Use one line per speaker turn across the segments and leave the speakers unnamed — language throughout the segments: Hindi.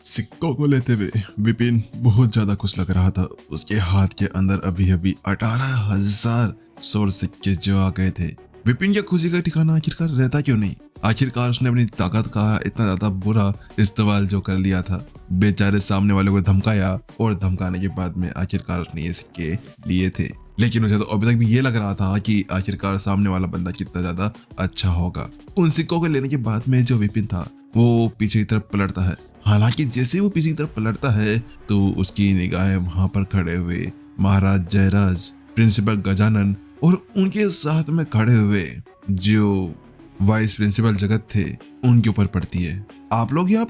सिक्कों को लेते हुए विपिन बहुत ज्यादा खुश लग रहा था। उसके हाथ के अंदर अभी अभी 18,000 सोर सिक्के जो आ गए थे। विपिन की खुशी का ठिकाना आखिरकार रहता क्यों नहीं। आखिरकार उसने अपनी ताकत का इतना ज्यादा बुरा इस्तेमाल जो कर लिया था। बेचारे सामने वाले को धमकाया और धमकाने के बाद में आखिरकार उसने ये सिक्के लिए थे। लेकिन उसे तो अभी तक भी ये लग रहा था कि आखिरकार सामने वाला बंदा कितना ज्यादा अच्छा होगा। उन सिक्कों को लेने के बाद में जो विपिन था वो पीछे की तरफ पलटता है। हालांकि जैसे वो पीछे की तरफ पलटता है तो उसकी निगाहें वहां पर खड़े हुए महाराज जयराज, प्रिंसिपल गजानन और उनके साथ में खड़े हुए जो वाइस प्रिंसिपल जगत थे उनके ऊपर पड़ती है। आप लोग यहाँ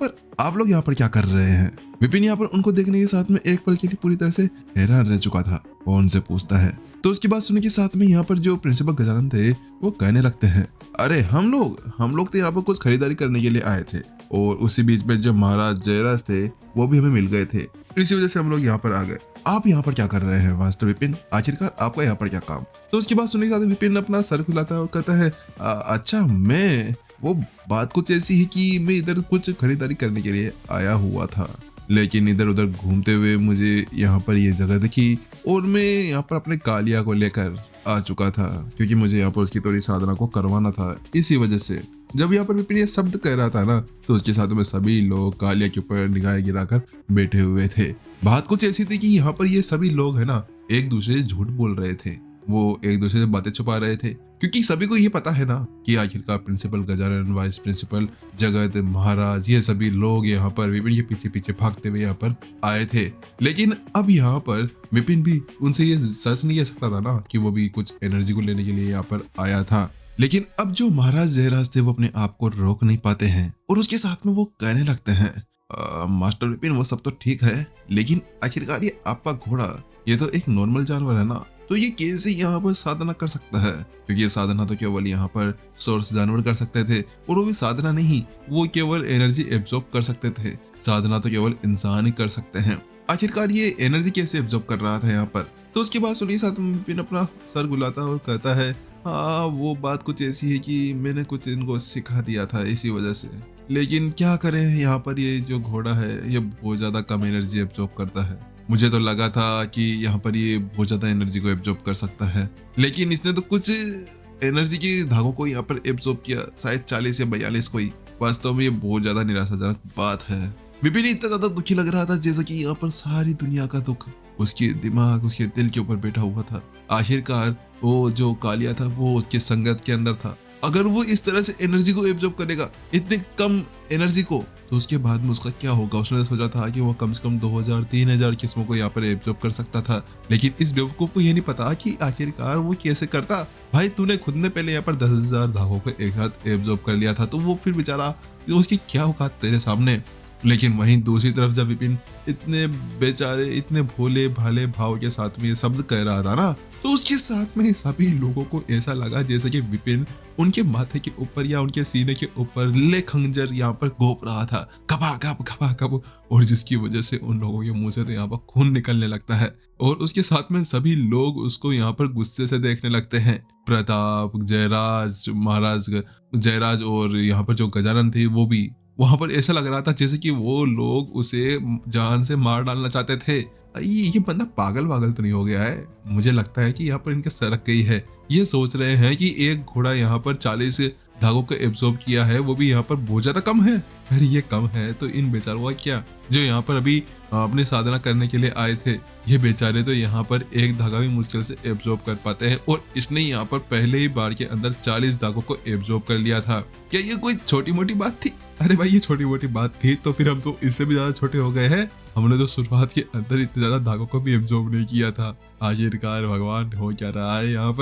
पर क्या कर रहे हैं। विपिन यहाँ पर उनको देखने के साथ में एक पल के लिए पूरी तरह से हैरान रह चुका था। वो उनसे पूछता है तो उसकी बात सुनने के साथ में यहाँ पर जो प्रिंसिपल गजानन थे वो कहने लगते हैं, अरे हम लोग तो यहाँ पर कुछ खरीदारी करने के लिए आए थे और उसी बीच में जो महाराज जयराज थे वो भी हमें मिल गए थे, इसी वजह से हम लोग यहाँ पर आ गए। आप यहाँ पर क्या कर रहे हैं मास्टर विपिन, आखिरकार आपका यहाँ पर क्या काम। तो उसकी बात सुनने के साथ विपिन अपना सर खुलाता है और कहता है अच्छा मैं वो बात कुछ ऐसी है कि मैं इधर कुछ खरीदारी करने के लिए आया हुआ था, लेकिन इधर उधर घूमते हुए मुझे यहाँ पर ये जगह दिखी और मैं यहाँ पर अपने कालिया को लेकर आ चुका था क्योंकि मुझे यहाँ पर उसकी थोड़ी साधना को करवाना था। इसी वजह से जब यहाँ पर विपिन ये शब्द कह रहा था ना तो उसके साथ में सभी लोग कालिया के ऊपर निगाहें गिराकर बैठे हुए थे। बात कुछ ऐसी थी कि यहाँ पर ये सभी लोग है ना एक दूसरे से झूठ बोल रहे थे। वो एक दूसरे से बातें छुपा रहे थे क्योंकि सभी को ये पता है ना कि आखिरकार प्रिंसिपल गजानन, वाइस प्रिंसिपल जगत, महाराज, ये सभी लोग यहाँ पर विपिन के पीछे पीछे भागते हुए यहाँ पर आए थे। लेकिन अब यहाँ पर विपिन भी उनसे ये सच नहीं कह सकता था ना कि वो भी कुछ एनर्जी को लेने के लिए यहाँ पर आया था। लेकिन अब जो महाराज जयराज थे वो अपने आप को रोक नहीं पाते हैं और उसके साथ में वो कहने लगते हैं, मास्टर विपिन वो सब तो ठीक है, लेकिन आखिरकार ये आपका घोड़ा ये तो एक नॉर्मल जानवर है ना, तो ये कैसे यहाँ पर साधना कर सकता है। क्योंकि ये साधना तो केवल यहाँ पर सोर्स जानवर कर सकते थे और वो भी साधना नहीं, वो केवल एनर्जी एब्जॉर्ब कर सकते थे। साधना तो केवल इंसान ही कर सकते हैं। आखिरकार ये एनर्जी कैसे एब्जॉर्ब कर रहा था यहाँ पर। तो उसकी बात सुनिए साथ में विपिन अपना सर गुलाता और कहता है, हाँ वो बात कुछ ऐसी है कि मैंने कुछ इनको सिखा दिया था इसी वजह से, लेकिन क्या करें यहाँ पर ये जो घोड़ा है ये बहुत ज्यादा कम एनर्जी एब्जॉर्ब करता है। मुझे तो लगा था कि यहाँ पर ये बहुत ज्यादा एनर्जी को एब्जॉर्ब कर सकता है, लेकिन इसने तो कुछ एनर्जी के धागों को यहाँ पर एब्जॉर्ब किया, शायद 40 या 42 को ही। वास्तव में ये बहुत ज्यादा निराशाजनक बात है। विपिन इतना ज्यादा दुखी लग रहा था जैसा कि यहाँ पर सारी दुनिया का दुख उसके दिमाग, उसके दिल के ऊपर बैठा हुआ था। आखिरकार वो जो कालिया था वो उसके संगत के अंदर था। अगर वो इस तरह से एनर्जी को एब्जॉर्ब करेगा, इतने कम एनर्जी को, तो उसके बाद में उसका क्या होगा। उसने सोचा था कि वो कम से कम 2000-3000 किस्मों को यहाँ पर एब्जॉर्ब कर सकता था, लेकिन इस बेवकूफ को ये नहीं पता कि आखिरकार वो कैसे करता। भाई तूने खुद ने पहले यहाँ पर 10,000 धागों को एक साथ एब्जॉर्ब कर लिया था, तो वो फिर बेचारा उसकी क्या औकात तेरे सामने। लेकिन वहीं दूसरी तरफ जब विपिन इतने बेचारे, इतने भोले भाले भाव के साथ में ये शब्द कह रहा था ना, तो उसके साथ में सभी लोगों को ऐसा लगा जैसे कि विपिन उनके माथे के ऊपर या उनके सीने के ऊपर ले खंजर यहाँ पर घोंप रहा था, घपा, और जिसकी वजह से उन लोगों के मुंह से तो यहाँ पर खून निकलने लगता है और उसके साथ में सभी लोग उसको यहाँ पर गुस्से से देखने लगते हैं। प्रताप, जयराज, महाराज जयराज और यहाँ पर जो गजानन थे वो भी वहां पर ऐसा लग रहा था जैसे कि वो लोग उसे जान से मार डालना चाहते थे। ये बंदा पागल तो नहीं हो गया है। मुझे लगता है कि यहाँ पर इनके सरक गई है। ये सोच रहे हैं कि एक घोड़ा यहाँ पर 40 धागों को एब्जॉर्ब किया है, वो भी यहाँ पर बहुत ज्यादा कम है। अरे ये कम है तो इन बेचारों का क्या, जो यहाँ पर अभी अपनी साधना करने के लिए आए थे, ये बेचारे तो यहाँ पर एक धागा भी मुश्किल से एब्जॉर्ब कर पाते हैं और इसने यहाँ पर पहले ही बार के अंदर 40 धागों को एब्जॉर्ब कर लिया था। क्या ये कोई छोटी मोटी बात थी? अरे भाई ये छोटी मोटी बात थी तो फिर हम तो इससे भी ज्यादा छोटे हो गए हैं। हमने तो शुरुआत के अंदर इतने ज्यादा धागों को भी एब्जॉर्ब नहीं किया था। आखिरकार भगवान हो क्या रहा है यहाँ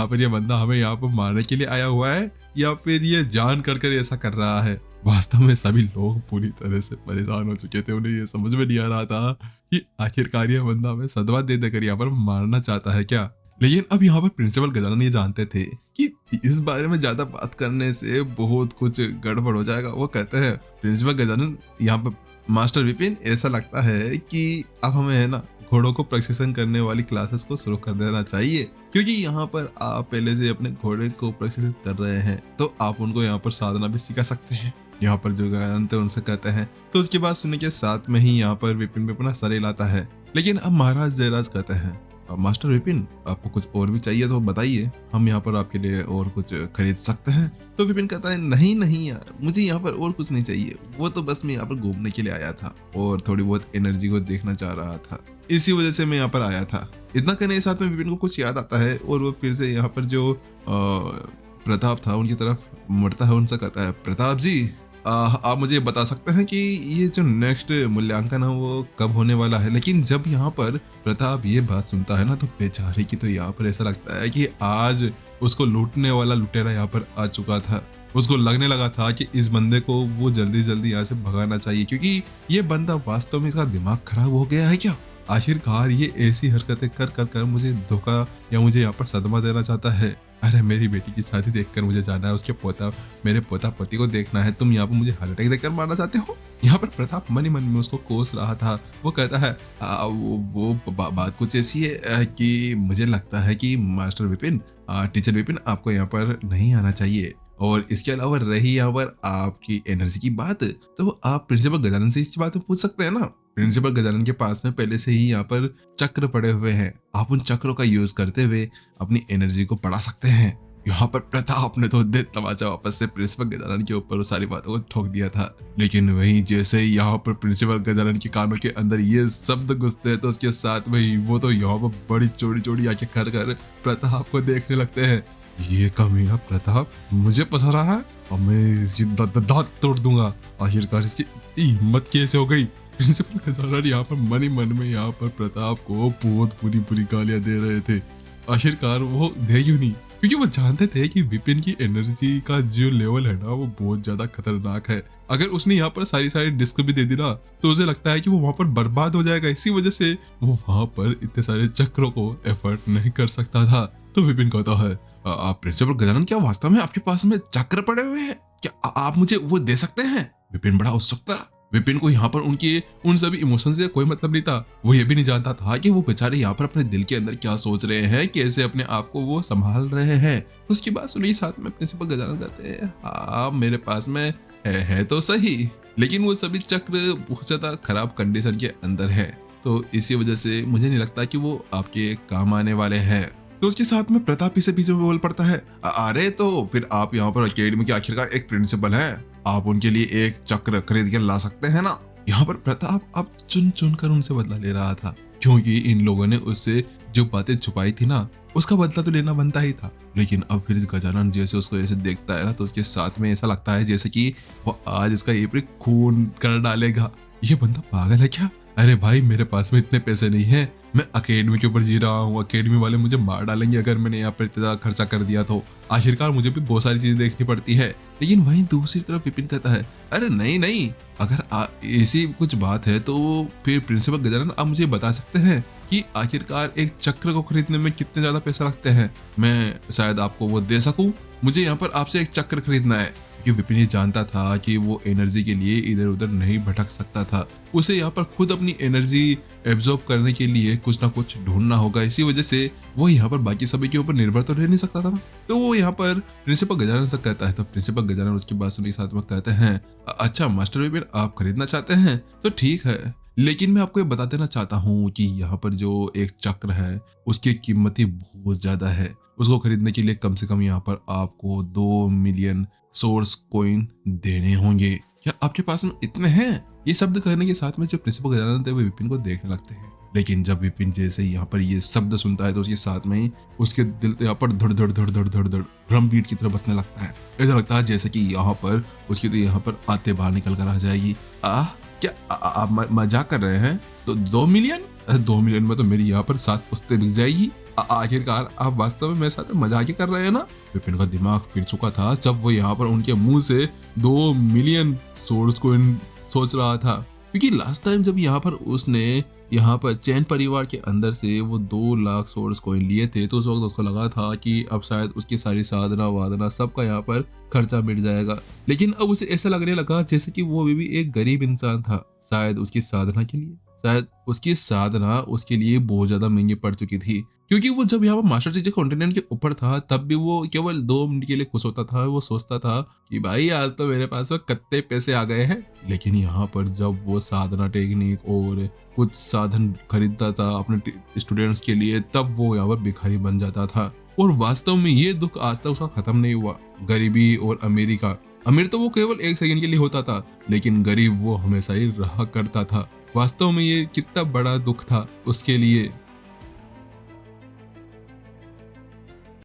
पर ये बंदा हमें यहाँ पर मारने के लिए आया हुआ है या फिर ये जान कर ऐसा कर रहा है। वास्तव में सभी लोग पूरी तरह से परेशान हो चुके थे। उन्हें ये समझ में नहीं आ रहा था कि आखिरकार ये बंदा हमें सदमा दे देकर यहाँ पर मारना चाहता है क्या। लेकिन अब यहाँ पर प्रिंसिपल गजानन ये जानते थे कि इस बारे में ज्यादा बात करने से बहुत कुछ गड़बड़ हो जाएगा। वो कहते हैं, प्रिंसिपल गजानन यहाँ पर मास्टर विपिन ऐसा लगता है कि अब हमें है ना घोड़ों को प्रशिक्षण करने वाली क्लासेस को शुरू कर देना चाहिए, क्योंकि यहाँ पर आप पहले से अपने घोड़े को प्रशिक्षित कर रहे हैं तो आप उनको यहाँ पर साधना भी सिखा सकते हैं। यहाँ पर जो गजानन थे उनसे कहते हैं। तो उसकी बात सुनने के साथ में ही यहाँ पर विपिन भी अपना सर हिलाता है। लेकिन अब महाराज जयराज कहते हैं, मास्टर विपिन, आपको कुछ और भी चाहिए तो बताइए, हम यहाँ पर आपके लिए और कुछ खरीद सकते हैं। तो विपिन कहता है, नहीं नहीं यार, मुझे यहाँ पर और कुछ नहीं चाहिए, वो तो बस मैं यहाँ पर घूमने के लिए आया था और थोड़ी बहुत एनर्जी को देखना चाह रहा था, इसी वजह से मैं यहाँ पर आया था। इतना कहने के साथ में विपिन को कुछ याद आता है और वो फिर से यहाँ पर जो प्रताप था उनकी तरफ मुड़ता है, उनसे कहता है, प्रताप जी, आप मुझे बता सकते हैं कि ये जो नेक्स्ट मूल्यांकन है वो कब होने वाला है। लेकिन जब यहाँ पर प्रताप ये बात सुनता है ना, तो बेचारे की तो यहाँ पर ऐसा लगता है कि आज उसको लूटने वाला लुटेरा यहाँ पर आ चुका था। उसको लगने लगा था कि इस बंदे को वो जल्दी जल्दी यहाँ से भगाना चाहिए, क्योंकि ये बंदा वास्तव में इसका दिमाग खराब हो गया है क्या। आखिरकार ये ऐसी हरकतें कर कर कर मुझे धोखा या मुझे यहाँ पर सदमा देना चाहता है। अरे मेरी बेटी की शादी देखकर मुझे जाना है, उसके मेरे पोता पोती को देखना है, तुम यहाँ पर मुझे हार्ट अटैक देकर मारना चाहते हो। यहाँ पर प्रताप मन ही मन में उसको कोस रहा था। वो कहता है, बात कुछ ऐसी है कि मुझे लगता है कि मास्टर विपिन, टीचर विपिन, आपको यहाँ पर नहीं आना चाहिए। और इसके अलावा रही यहाँ पर आपकी एनर्जी की बात, तो आप प्रिंसिपल गजानन से इसकी बात पूछ सकते हैं ना। प्रिंसिपल गजानन के पास में पहले से ही यहाँ पर चक्र पड़े हुए हैं, आप उन चक्रों का यूज करते हुए अपनी एनर्जी को बढ़ा सकते हैं। यहाँ पर प्रताप ने तो दे तमाचा वापस से प्रिंसिपल गजानन के ऊपर सारी बातों को ठोक दिया था। लेकिन वहीं जैसे ही यहाँ पर प्रिंसिपल गजानन के कानों के अंदर ये शब्द घुसते हैं, तो उसके साथ में ही वो तो यहाँ पर बड़ी चौड़ी चौड़ी आंखें कर कर प्रताप को देखने लगते हैं। ये कमीना प्रताप मुझे पसा रहा है और मैं इसकी दांत तोड़ दूंगा। आखिरकार इसकी हिम्मत कैसे हो गई। प्रिंसिपल गजानन यहाँ पर मन ही मन में यहाँ पर प्रताप को बहुत बुरी बुरी गालियां दे रहे थे। आखिरकार वो दे क्यों नहीं, क्योंकि वो जानते थे कि विपिन की एनर्जी का जो लेवल है ना, वो बहुत ज्यादा खतरनाक है। अगर उसने यहाँ पर सारी डिस्क भी दे दी ना, तो उसे लगता है कि वो वहां पर बर्बाद हो जाएगा। इसी वजह से वो वहां पर इतने सारे चक्रों को एफर्ट नहीं कर सकता था। तो विपिन कहता है, आप प्रिंसिपल गजानन, क्या वास्तव में आपके पास में चक्र पड़े हुए हैं? क्या आप मुझे वो दे सकते हैं? विपिन बड़ा उत्सुक था। विपिन को यहाँ पर उनके उन सभी इमोशन से कोई मतलब नहीं था। वो ये भी नहीं जानता था कि वो बेचारे यहाँ पर अपने दिल के अंदर क्या सोच रहे हैं, कैसे अपने आप को वो संभाल रहे हैं। उसकी बात सुनी साथ में प्रिंसिपल गजानन कहते हैं, हाँ मेरे पास में है तो सही, लेकिन वो सभी चक्र बहुत ज्यादा खराब कंडीशन के अंदर है, तो इसी वजह से मुझे नहीं लगता कि वो आपके काम आने वाले हैं। तो उसके साथ में प्रताप से पीछे बोल पड़ता है, अरे तो फिर आप यहाँ पर अकेडमी के आखिरकार एक प्रिंसिपल हैं, आप उनके लिए एक चक्र खरीद के ला सकते हैं ना। यहाँ पर प्रताप अब चुन चुन कर उनसे बदला ले रहा था, क्योंकि इन लोगों ने उससे जो बातें छुपाई थी ना, उसका बदला तो लेना बनता ही था। लेकिन अब फिर गजानन जैसे उसको ऐसे देखता है ना, तो उसके साथ में ऐसा लगता है जैसे कि वो आज इसका ये खून कर डालेगा। ये बंदा पागल है क्या? अरे भाई मेरे पास में इतने पैसे नहीं है, मैं अकेडमी के ऊपर जी रहा हूँ, अकेडमी वाले मुझे मार डालेंगे अगर मैंने यहाँ पर इतना खर्चा कर दिया तो। आखिरकार मुझे भी बहुत सारी चीजें देखनी पड़ती है। लेकिन वहीं दूसरी तरफ विपिन कहता है, अरे नहीं नहीं, अगर ऐसी कुछ बात है तो फिर प्रिंसिपल गजानन आप मुझे बता सकते हैं कि आखिरकार एक चक्र को खरीदने में कितने ज्यादा पैसा लगते हैं, मैं शायद आपको वो दे सकूं। मुझे यहाँ पर आपसे एक चक्र खरीदना है, क्योंकि विपिन ये जानता था कि वो एनर्जी के लिए इधर उधर नहीं भटक सकता था। उसे यहाँ पर खुद अपनी एनर्जी एब्जॉर्ब करने के लिए कुछ ना कुछ ढूंढना होगा। इसी वजह से वो यहाँ पर बाकी सभी के ऊपर निर्भर तो रह नहीं सकता था। तो वो यहाँ पर प्रिंसिपल गजानन से कहता है। तो प्रिंसिपल गजानन उसकी बात सुनने के साथ में कहते हैं, अच्छा मास्टर विपिन आप खरीदना चाहते हैं तो ठीक है, लेकिन मैं आपको ये बता देना चाहता हूँ कि यहाँ पर जो एक चक्र है उसकी कीमत ही बहुत ज्यादा है। उसको खरीदने के लिए कम से कम यहाँ पर आपको 2 मिलियन सोर्स कॉइन देने होंगे। क्या आपके पास में इतने हैं? ये शब्द कहने के साथ में जो प्रिंसिपल गजानन थे वो विपिन को देखने लगते हैं। लेकिन जब विपिन जैसे यहाँ पर ये शब्द सुनता है तो उसके साथ में ही उसके दिल तो यहाँ पर धड़ धड़ धड़ धड़ धड़ धड़ ड्रम बीट की तरह बसने लगता है। ऐसा लगता है जैसे कि यहाँ पर उसकी तो यहाँ पर आते बाहर निकल कर आ जाएगी। क्या आप मजाक कर रहे हैं? तो 2 मिलियन? 2 मिलियन में तो मेरी यहाँ पर 7 पुश्तें बिक जाएगी। आखिरकार आप वास्तव में मेरे साथ मजाक ही कर रहे हैं ना? विपिन का दिमाग फिर चुका था जब वो यहाँ पर उनके मुंह से 2 मिलियन सोर्स को सोच रहा था, क्योंकि लास्ट टाइम जब यहाँ पर उसने यहाँ पर चैन परिवार के अंदर से वो 2 लाख सोर्स कॉइन लिए थे तो उस वक्त उसको लगा था कि अब शायद उसकी सारी साधना वादना सबका यहाँ पर खर्चा मिट जाएगा। लेकिन अब उसे ऐसा लगने लगा जैसे कि वो अभी भी एक गरीब इंसान था। शायद उसकी साधना के लिए,
शायद उसकी साधना उसके लिए बहुत ज्यादा महंगी पड़ चुकी थी, क्योंकि वो जब यहाँ पर मास्टर चीज कॉन्टिनेंट के ऊपर था तब भी वो केवल 2 मिनट के लिए खुश होता था। वो सोचता था कि भाई आज तो मेरे पास वो कितने पैसे आ गए हैं। लेकिन यहाँ पर जब वो साधना टेक्निक और कुछ साधन खरीदता था अपने स्टूडेंट्स के लिए, तब वो यहाँ पर भिखारी बन जाता था। और वास्तव में ये दुख आज तक उसका खत्म नहीं हुआ। गरीबी और अमीरी का, अमीर तो वो केवल 1 सेकंड के लिए होता था, लेकिन गरीब वो हमेशा ही रहा करता था। वास्तव में ये कितना बड़ा दुख था उसके लिए।